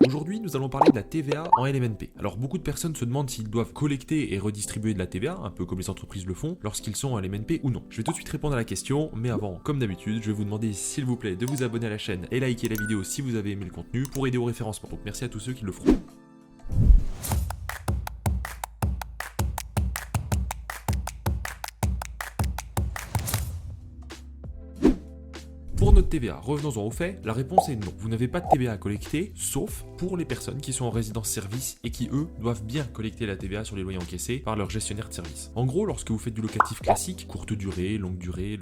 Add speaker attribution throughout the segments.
Speaker 1: Aujourd'hui, nous allons parler de la TVA en LMNP. Alors, beaucoup de personnes se demandent s'ils doivent collecter et redistribuer de la TVA, un peu comme les entreprises le font, lorsqu'ils sont en LMNP ou non. Je vais tout de suite répondre à la question, mais avant, comme d'habitude, je vais vous demander s'il vous plaît de vous abonner à la chaîne et liker la vidéo si vous avez aimé le contenu pour aider au référencement. Donc merci à tous ceux qui le feront. Pour notre TVA, revenons-en au fait, la réponse est non. Vous n'avez pas de TVA à collecter, sauf pour les personnes qui sont en résidence-service et qui, eux, doivent bien collecter la TVA sur les loyers encaissés par leur gestionnaire de service. En gros, lorsque vous faites du locatif classique, courte durée, longue durée,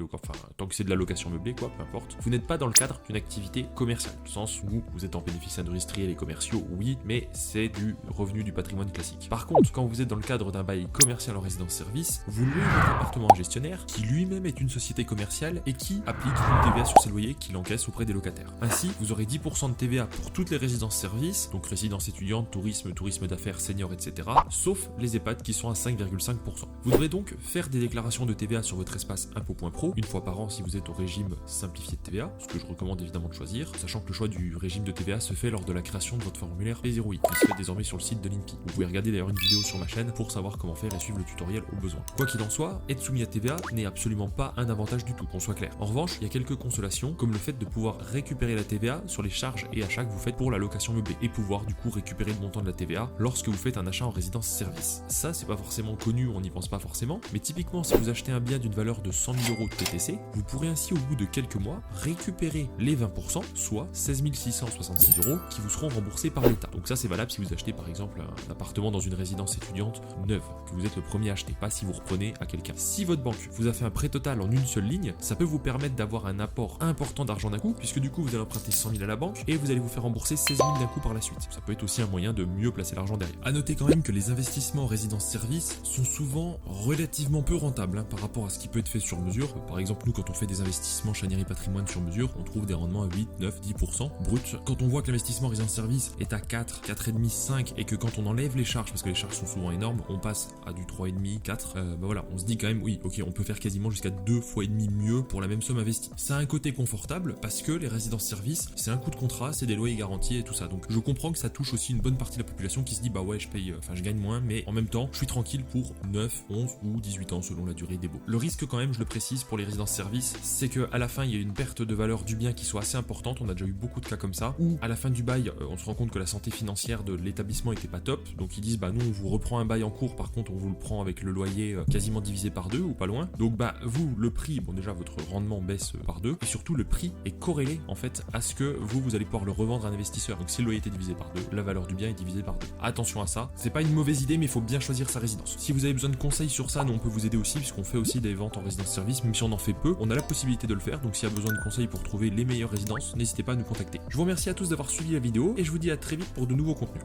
Speaker 1: tant que c'est de la location meublée, quoi, peu importe, vous n'êtes pas dans le cadre d'une activité commerciale, au sens où vous êtes en bénéfice industriel et commerciaux, oui, mais c'est du revenu du patrimoine classique. Par contre, quand vous êtes dans le cadre d'un bail commercial en résidence-service, vous louez votre appartement à un gestionnaire qui lui-même est une société commerciale et qui applique une TVA sur ses loyers qu'il encaisse auprès des locataires. Ainsi, vous aurez 10% de TVA pour toutes les résidences-services, donc résidences étudiantes, tourisme d'affaires, seniors, etc., sauf les EHPAD qui sont à 5,5%. Vous devrez donc faire des déclarations de TVA sur votre espace impôt.pro une fois par an si vous êtes au régime simplifié de TVA, ce que je recommande évidemment de choisir, sachant que le choix du régime de TVA se fait lors de la création de votre formulaire P08, qui se fait désormais sur le site de l'INPI. Vous pouvez regarder d'ailleurs une vidéo sur ma chaîne pour savoir comment faire et suivre le tutoriel au besoin. Quoi qu'il en soit, être soumis à TVA n'est absolument pas un avantage du tout, qu'on soit clair. En revanche, il y a quelques consolations, comme le fait de pouvoir récupérer la TVA sur les charges et achats que vous faites pour la location meublée, et pouvoir du coup récupérer le montant de la TVA lorsque vous faites un achat en résidence-service. Ça, c'est pas forcément connu, on n'y pense pas forcément, mais typiquement si vous achetez un bien d'une valeur de 100 000 € de TTC, vous pourrez ainsi au bout de quelques mois récupérer les 20%, soit 16 666 € qui vous seront remboursés par l'État. Donc ça, c'est valable si vous achetez par exemple un appartement dans une résidence étudiante neuve, que vous êtes le premier à acheter, pas si vous reprenez à quelqu'un. Si votre banque vous a fait un prêt total en une seule ligne, ça peut vous permettre d'avoir un apport important d'argent d'un coup, puisque du coup vous allez emprunter 100 000 à la banque et vous allez vous faire rembourser 16 000 d'un coup par la suite. Ça peut être aussi un moyen de mieux placer l'argent derrière. A noter quand même que les investissements en résidence-service sont souvent relativement peu rentables par rapport à ce qui peut être fait sur mesure. Par exemple, nous quand on fait des investissements Chanieri Patrimoine sur mesure, on trouve des rendements à 8, 9, 10% brut. Quand on voit que l'investissement en résidence-service est à 4, 4,5, 5 et que quand on enlève les charges, parce que les charges sont souvent énormes, on passe à du 3,5, 4, voilà, on se dit quand même oui, ok, on peut faire quasiment jusqu'à 2 fois et demi mieux pour la même somme investie. Ça a un côté confortable parce que les résidences-service, c'est un coût de contrat, c'est des loyers garantis et tout ça. Donc je comprends que ça touche aussi une bonne partie de la population qui se dit bah ouais, je gagne moins, mais en même temps, je suis tranquille pour 9, 11 ou 18 ans selon la durée des baux. Le risque quand même, je le précise pour les résidences-service, c'est que à la fin, il y a une perte de valeur du bien qui soit assez importante. On a déjà eu beaucoup de cas comme ça où à la fin du bail, on se rend compte que la santé financière de l'établissement était pas top. Donc ils disent bah nous on vous reprend un bail en cours, par contre on vous le prend avec le loyer quasiment divisé par 2 ou pas loin. Donc bah vous, le prix, bon déjà votre rendement baisse par 2 et surtout le prix est corrélé en fait à ce que vous allez pouvoir le revendre à un investisseur. Donc si le loyer était divisé par 2, la valeur du bien est divisée par 2. Attention à ça, c'est pas une mauvaise idée, mais il faut bien choisir sa résidence. Si vous avez besoin de conseils sur ça, nous on peut vous aider aussi, puisqu'on fait aussi des ventes en résidence-service, même si on en fait peu, on a la possibilité de le faire. Donc s'il y a besoin de conseils pour trouver les meilleures résidences, n'hésitez pas à nous contacter. Je vous remercie à tous d'avoir suivi la vidéo et je vous dis à très vite pour de nouveaux contenus.